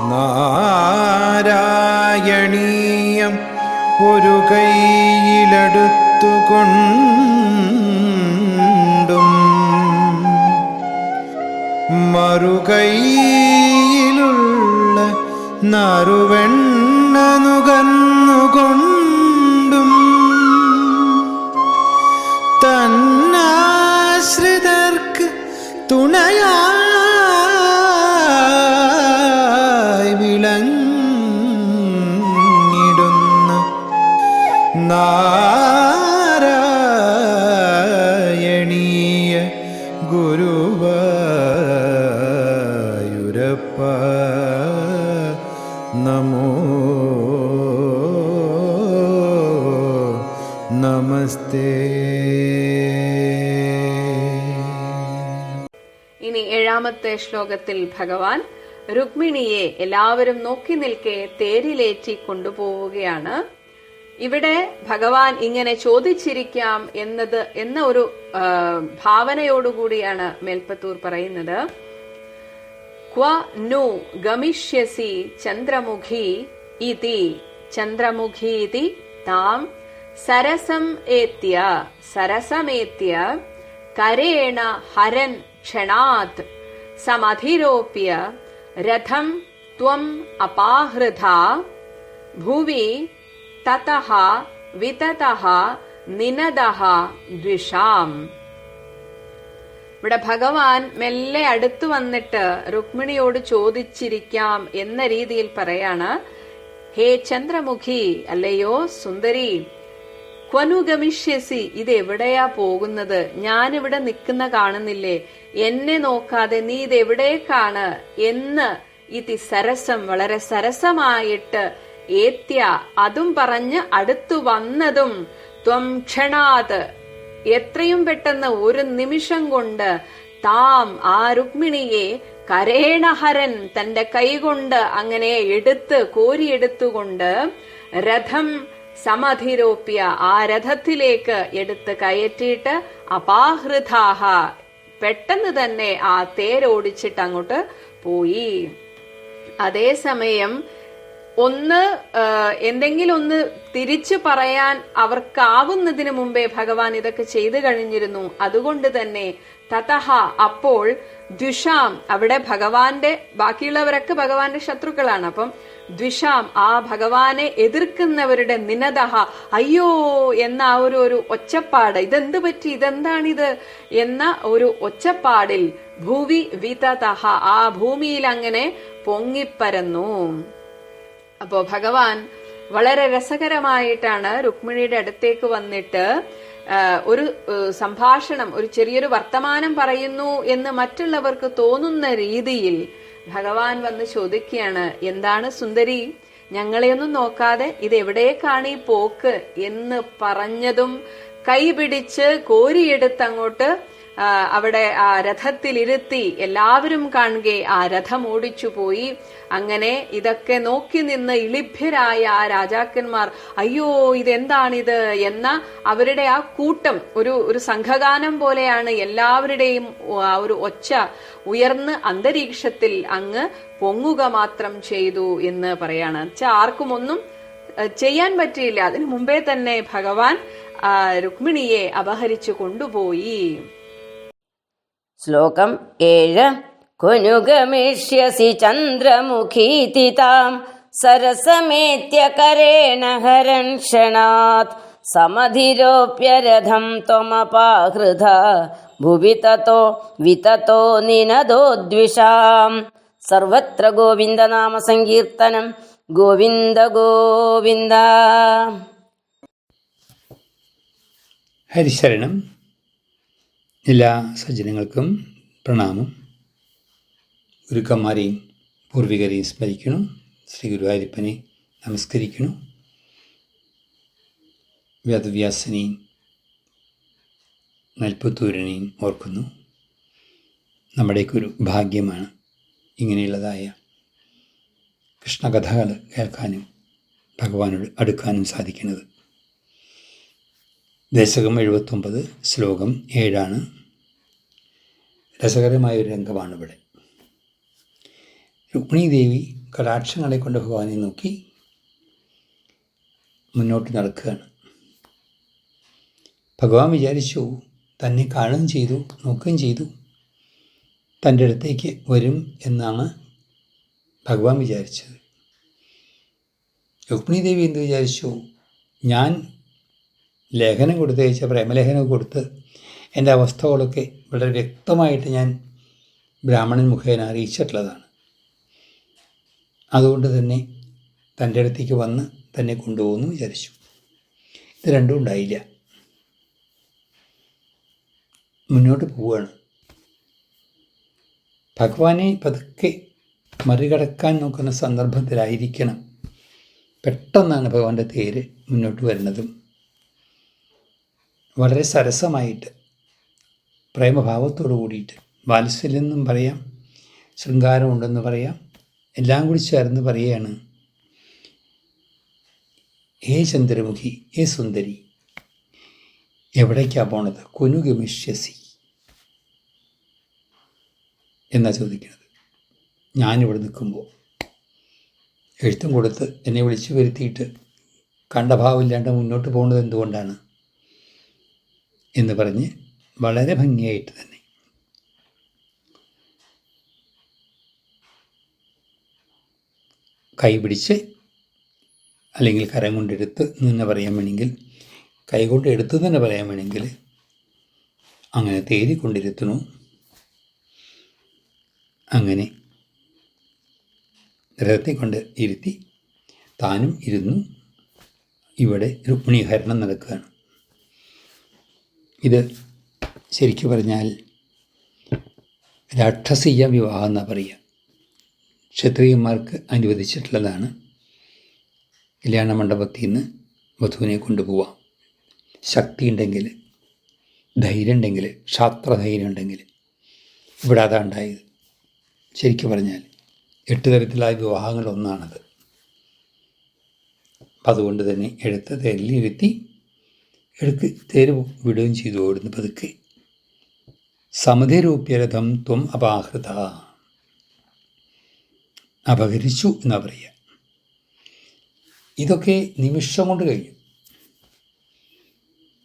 നാരായണീയം ഒരു കൈയിലെടുത്തുകൊണ്ടും മറുകൈയിലുള്ള നറുവെണ്ണ നുകർന്നുകൊണ്ടും തന്നാശ്രിതർക്ക് തുണയായി വിളങ്ങിടുന്ന നാരായണീയ ഗുരുവായൂരപ്പ നമോ നമസ്തേ. ഇനി 7ാമത്തെ ശ്ലോകത്തിൽ ഭഗവാൻ രുക്മിണിയെ എല്ലാവരും നോക്കി നിൽക്കെ തേരിലേറ്റി കൊണ്ടുപോവുകയാണ്. ഇവിടെ ഭഗവാൻ ഇങ്ങനെ ചോദിച്ചിരിക്കാം എന്ന ഒരു ഭാവനയോടുകൂടിയാണ് മേൽപ്പത്തൂർ പറയുന്നത്. ക്വ നു ഗമിഷ്യസി ചന്ദ്രമുഖി ഇതി ചന്ദ്രമുഖീതി താം സരസമേത്യ കരേണ ഹരൻ ക്ഷണാത് സമധിരോപ്യ രഥം ത്വം അപാഹൃതാ ഭുവി തതഃ വിതതഃ നിനദഃ ദ്വിഷാം. ഇവിടെ ഭഗവാൻ മെല്ലെ അടുത്തു വന്നിട്ട് രുക്മിണിയോട് ചോദിച്ചിരിക്കാം എന്ന രീതിയിൽ പറയാണ്. ഹേ ചന്ദ്രമുഖി, അല്ലയോ സുന്ദരി, ക്വനുഗമിഷ്യസി, ഇത് എവിടെയാ പോകുന്നത്? ഞാനിവിടെ നിൽക്കുന്ന കാണുന്നില്ലേ? എന്നെ നോക്കാതെ നീ ഇത് എവിടേക്കാണ് എന്ന് ഇതി സരസം, വളരെ സരസമായിട്ട് ഏത്യ, അതും പറഞ്ഞ് അടുത്തു വന്നതും ത്വം ക്ഷണാത്, എത്രയും പെട്ടെന്ന് ഒരു നിമിഷം കൊണ്ട് താം, ആ രുക്മിണിയെ കരേണഹരൻ, തന്റെ കൈകൊണ്ട് അങ്ങനെ കോരിയെടുത്തുകൊണ്ട് രഥം സമധിരോപ്യ, ആ രഥത്തിലേക്ക് എടുത്ത് കയറ്റിയിട്ട് അപാഹൃതാഹ, പെട്ടെന്ന് തന്നെ ആ തേരോടിച്ചിട്ട് അങ്ങോട്ട് പോയി. അതേസമയം എന്തെങ്കിലും ഒന്ന് തിരിച്ചു പറയാൻ അവർക്കാവുന്നതിന് മുമ്പേ ഭഗവാൻ ഇതൊക്കെ ചെയ്തു കഴിഞ്ഞിരുന്നു. അതുകൊണ്ട് തന്നെ തതഹ, അപ്പോൾ ദ്വിഷാം, അവിടെ ബാക്കിയുള്ളവരൊക്കെ ഭഗവാന്റെ ശത്രുക്കളാണ്. അപ്പം ദ്വിഷാം, ആ ഭഗവാനെ എതിർക്കുന്നവരുടെ നിനദഹ, അയ്യോ എന്ന ആ ഒരു ഒച്ചപ്പാട്, ഇതെന്ത് പറ്റി, ഇതെന്താണിത് എന്ന ഒരു ഒച്ചപ്പാടിൽ ഭൂവി വിതതഹ, ആ ഭൂമിയിൽ അങ്ങനെ പൊങ്ങിപ്പരന്നു. അപ്പോ ഭഗവാൻ വളരെ രസകരമായിട്ടാണ് രുക്മിണിയുടെ അടുത്തേക്ക് വന്നിട്ട് ഒരു സംഭാഷണം, ഒരു ചെറിയൊരു വർത്തമാനം പറയുന്നു എന്ന് മറ്റുള്ളവർക്ക് തോന്നുന്ന രീതിയിൽ ഭഗവാൻ വന്ന് ചോദിക്കുകയാണ്, എന്താണ് സുന്ദരി, ഞങ്ങളെയൊന്നും നോക്കാതെ ഇത് എവിടേക്കാണ് ഈ പോക്ക് എന്ന് പറഞ്ഞതും കൈപിടിച്ച് കോരിയെടുത്ത് അങ്ങോട്ട് അവിടെ ആ രഥത്തിലിരുത്തി എല്ലാവരും കാണുകെ ആ രഥം ഓടിച്ചു പോയി. അങ്ങനെ ഇതൊക്കെ നോക്കി നിന്ന് ഇളിഭ്യരായ ആ രാജാക്കന്മാർ, അയ്യോ ഇതെന്താണിത് എന്ന അവരുടെ ആ കൂട്ടം ഒരു സംഘഗാനം പോലെയാണ് എല്ലാവരുടെയും ആ ഒരു ഒച്ച ഉയർന്ന് അന്തരീക്ഷത്തിൽ അങ്ങ് പൊങ്ങുക മാത്രം ചെയ്തു എന്ന് പറയാണ്. ആർക്കും ഒന്നും ചെയ്യാൻ പറ്റിയില്ല. അതിനു മുമ്പേ തന്നെ ഭഗവാൻ രുക്മിണിയെ അപഹരിച്ചു കൊണ്ടുപോയി. ശ്ലോകം 7. കുനുഗമിഷ്യസി ചന്ദ്രമുഖീതി താം സരസമേത്യ കരേണ ഹരൻ ക്ഷണാത് സമധിരോപ്യ രഥം ത്വമപാഹൃത ഭുവി തതോ വിതതോ നിനദോ ദ്വിഷാം. സർവത്ര ഗോവിന്ദനാമ സങ്കീർത്തനം. ഗോവിന്ദ ഗോവിന്ദ. ഹരിശരണം. എല്ലാ സജ്ജനങ്ങൾക്കും പ്രണാമം. ഗുരുക്കന്മാരെയും പൂർവികരെയും സ്മരിക്കണം. ശ്രീ ഗുരുവായൂരപ്പനെ നമസ്കരിക്കണം. വേദവ്യാസനെയും മേൽപ്പത്തൂരിനെയും ഓർക്കുന്നു. നമ്മുടെയൊക്കെ ഒരു ഭാഗ്യമാണ് ഇങ്ങനെയുള്ളതായ കൃഷ്ണകഥകൾ കേൾക്കാനും ഭഗവാനോട് അടുക്കാനും സാധിക്കുന്നത്. ദശകം 79, ശ്ലോകം 7. രസകരമായൊരു രംഗമാണ് ഇവിടെ. രുക്മിണി ദേവി കടാക്ഷങ്ങളെ കൊണ്ട് ഭഗവാനെ നോക്കി മുന്നോട്ട് നടക്കുകയാണ്. ഭഗവാൻ വിചാരിച്ചു തന്നെ കാണുകയും ചെയ്തു, നോക്കുകയും ചെയ്തു, തൻ്റെ അടുത്തേക്ക് വരും എന്നാണ് ഭഗവാൻ വിചാരിച്ചത്. രുക്മിണി ദേവി എന്ത് വിചാരിച്ചു? ഞാൻ ലേഖനം കൊടുത്തയച്ച പ്രേമലേഖനം കൊടുത്ത് എൻ്റെ അവസ്ഥകളൊക്കെ വളരെ വ്യക്തമായിട്ട് ഞാൻ ബ്രാഹ്മണൻ മുഖേന അറിയിച്ചിട്ടുള്ളതാണ്. അതുകൊണ്ട് തന്നെ തൻ്റെ അടുത്തേക്ക് വന്ന് തന്നെ കൊണ്ടുപോകുമെന്ന് വിചാരിച്ചു. ഇത് രണ്ടും ഉണ്ടായില്ല. മുന്നോട്ട് പോവുകയാണ്. ഭഗവാനെ പതുക്കെ മറികടക്കാൻ നോക്കുന്ന സന്ദർഭത്തിലായിരിക്കണം പെട്ടെന്നാണ് ഭഗവാന്റെ തേര് മുന്നോട്ട് വരുന്നതും. വളരെ സരസമായിട്ട്, പ്രേമഭാവത്തോടു കൂടിയിട്ട്, വാത്സല്യെന്നും പറയാം, ശൃംഗാരമുണ്ടെന്ന് പറയാം, എല്ലാം കൂടി ചേർന്ന് പറയുകയാണ്, ഹേ ചന്ദ്രമുഖി, ഹേ സുന്ദരി, എവിടേക്കാണ് പോണത്? കുനു ഗമിഷ്യസി എന്നാ ചോദിക്കുന്നത്. ഞാനിവിടെ നിൽക്കുമ്പോൾ എഴുത്തും കൊടുത്ത് എന്നെ വിളിച്ചു വരുത്തിയിട്ട് കണ്ടഭാവമില്ലാണ്ട് മുന്നോട്ട് പോകുന്നത് എന്തുകൊണ്ടാണ് എന്ന് പറഞ്ഞ് വളരെ ഭംഗിയായിട്ട് തന്നെ കൈ പിടിച്ച്, അല്ലെങ്കിൽ കരം കൊണ്ടെടുത്ത് എന്ന് തന്നെ പറയാൻ വേണമെങ്കിൽ, കൈ കൊണ്ട് എടുത്ത് തന്നെ പറയാൻ വേണമെങ്കിൽ അങ്ങനെ തേരിക്കൊണ്ടിരുത്തുന്നു. അങ്ങനെ രഥത്തെ കൊണ്ട് ഇരുത്തി താനും ഇരുന്നു. ഇവിടെ രുക്മിണീഹരണം നടക്കുകയാണ്. ഇത് ശരിക്കു പറഞ്ഞാൽ രാക്ഷസീയ വിവാഹം എന്നാണ് പറയുക. ക്ഷത്രിയന്മാർക്ക് അനുവദിച്ചിട്ടുള്ളതാണ്. കല്യാണ മണ്ഡപത്തിൽ നിന്ന് വധുവിനെ കൊണ്ടുപോവാം. ശക്തി ഉണ്ടെങ്കിൽ, ധൈര്യം ഉണ്ടെങ്കിൽ, ക്ഷാത്രധൈര്യം ഉണ്ടെങ്കിൽ. ഇവിടെ അതാണ് ഉണ്ടായത്. ശരിക്കു പറഞ്ഞാൽ 8 തരത്തിലായ വിവാഹങ്ങളൊന്നാണത്. അപ്പം അതുകൊണ്ട് തന്നെ എടുത്ത് തേരിലിരുത്തി തേര് വിടുകയും ചെയ്തു. ഓടുന്നു പതുക്കെ. സമധിരൂപ്യരഥം ത്വം അപാഹൃത, അപഹരിച്ചു എന്നാ പറയുക. ഇതൊക്കെ നിമിഷം കൊണ്ട് കഴിഞ്ഞു.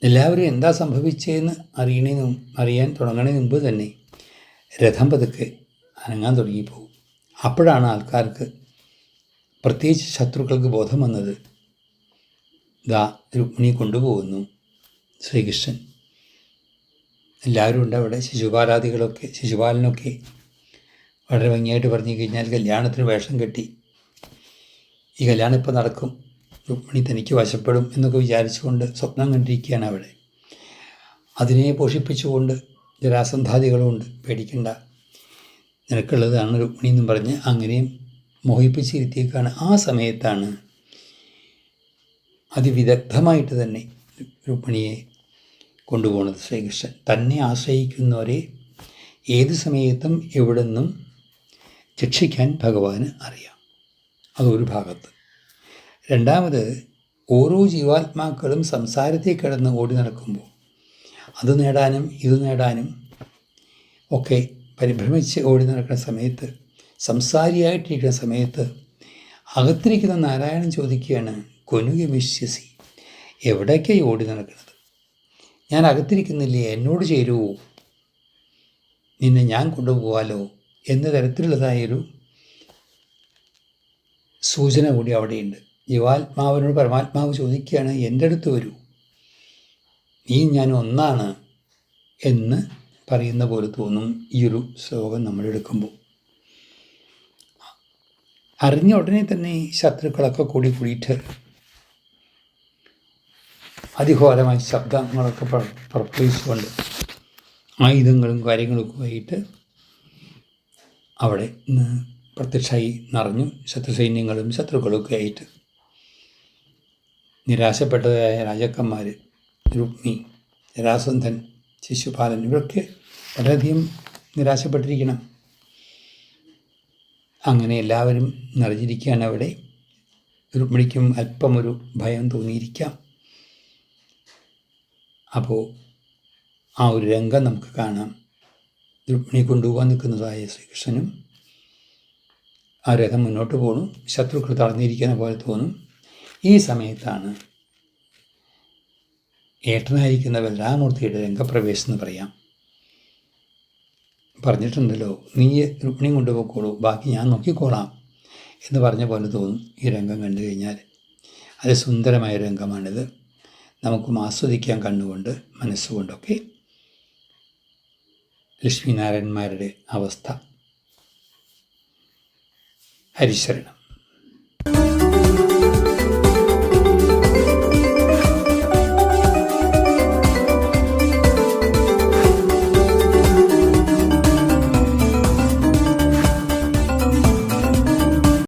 എല്ലാവരും എന്താ സംഭവിച്ചതെന്ന് അറിയാൻ തുടങ്ങുന്നതിന് മുമ്പ് തന്നെ രഥം പതുക്കെ അനങ്ങാൻ തുടങ്ങിപ്പോകും. അപ്പോഴാണ് ആൾക്കാർക്ക്, പ്രത്യേകിച്ച് ശത്രുക്കൾക്ക് ബോധം വന്നത്, ദാ രുക്മിണി കൊണ്ടുപോകുന്നു ശ്രീകൃഷ്ണൻ. എല്ലാവരും ഉണ്ട് അവിടെ. ശിശുപാലനൊക്കെ വളരെ ഭംഗിയായിട്ട് പറഞ്ഞു കഴിഞ്ഞാൽ കല്യാണത്തിന് വേഷം കെട്ടി, ഈ കല്യാണം ഇപ്പോൾ നടക്കും, രുക്മിണി തനിക്ക് വശപ്പെടും എന്നൊക്കെ വിചാരിച്ചുകൊണ്ട് സ്വപ്നം കണ്ടിരിക്കുകയാണ് അവിടെ. അതിനെ പോഷിപ്പിച്ചുകൊണ്ട് ജരാസന്ധാദികളുമുണ്ട്, പേടിക്കണ്ട, നിനക്കുള്ളതാണ് രുക്മിണി എന്നും പറഞ്ഞ് അങ്ങനെയും മോഹിപ്പിച്ചിരുത്തിയേക്കാണ്. ആ സമയത്താണ് അതിവിദഗ്ധമായിട്ട് തന്നെ രുക്മിണിയെ കൊണ്ടുപോകുന്നത് ശ്രീകൃഷ്ണൻ. തന്നെ ആശ്രയിക്കുന്നവരെ ഏത് സമയത്തും എവിടെ നിന്നും രക്ഷിക്കാൻ ഭഗവാന് അറിയാം. അതൊരു ഭാഗത്ത്. രണ്ടാമത്, ഓരോ ജീവാത്മാക്കളും സംസാരത്തിൽ കിടന്ന് ഓടി നടക്കുമ്പോൾ അത് നേടാനും ഇത് നേടാനും ഒക്കെ പരിഭ്രമിച്ച് ഓടി നടക്കുന്ന സമയത്ത്, സംസാരിയായിട്ടിരിക്കുന്ന സമയത്ത് അകത്തിരിക്കുന്ന നാരായണൻ ചോദിക്കുകയാണ്, കൊനുഗമിഷ്യസി, എവിടേക്കായി ഓടി നടക്കുന്നത്? ഞാൻ അകത്തിരിക്കുന്നില്ലേ, എന്നോട് ചേരുവോ, നിന്നെ ഞാൻ കൊണ്ടുപോകാലോ എന്ന തരത്തിലുള്ളതായൊരു സൂചന കൂടി അവിടെയുണ്ട്. ജീവാത്മാവിനോട് പരമാത്മാവ് ചോദിക്കുകയാണ്, എൻ്റെ അടുത്ത് വരൂ, നീ ഞാൻ ഒന്നാണ് എന്ന് പറയുന്ന പോലെ തോന്നും ഈ ഒരു ശ്ലോകം നമ്മളെടുക്കുമ്പോൾ. അറിഞ്ഞ ഉടനെ തന്നെ ശത്രുക്കളൊക്കെ കൂടിയിട്ട് അതിഘോരമായ ശബ്ദങ്ങളൊക്കെ പുറപ്പെടുവിച്ചുകൊണ്ട് ആയുധങ്ങളും കാര്യങ്ങളൊക്കെ ആയിട്ട് അവിടെ പ്രത്യക്ഷമായി നിറഞ്ഞു. ശത്രുസൈന്യങ്ങളും ശത്രുക്കളൊക്കെ ആയിട്ട് നിരാശപ്പെട്ടതായ രാജാക്കന്മാർ, രുക്മി, ജരാസന്ധൻ, ശിശുപാലൻ, ഇവരൊക്കെ വളരെയധികം നിരാശപ്പെട്ടിരിക്കണം. അങ്ങനെ എല്ലാവരും നിറഞ്ഞിരിക്കുകയാണ് അവിടെ. രുക്മിണിക്കും അല്പം ഒരു ഭയം തോന്നിയിരിക്കാം. അപ്പോൾ ആ ഒരു രംഗം നമുക്ക് കാണാം. രുക്മിണി കൊണ്ടുപോകാൻ നിൽക്കുന്നതായ ശ്രീകൃഷ്ണനും ആ രഥം മുന്നോട്ട് പോകണു, ശത്രുക്കൾ തടഞ്ഞിരിക്കുന്ന പോലെ തോന്നും. ഈ സമയത്താണ് ഏട്ടനായിരിക്കുന്ന ബലരാമൂർത്തിയുടെ രംഗപ്രവേശം എന്ന് പറയാം. പറഞ്ഞിട്ടുണ്ടല്ലോ, നീ രുക്മിണി കൊണ്ടുപോയിക്കോളൂ, ബാക്കി ഞാൻ നോക്കിക്കോളാം എന്ന് പറഞ്ഞ പോലെ തോന്നും ഈ രംഗം കണ്ടു കഴിഞ്ഞാൽ. അത് സുന്ദരമായ രംഗമാണിത്. നമുക്കും ആസ്വദിക്കാൻ കണ്ണുകൊണ്ട് മനസ്സുകൊണ്ടൊക്കെ ലക്ഷ്മീനാരായണന്മാരുടെ അവസ്ഥ. ഹരിശരണം.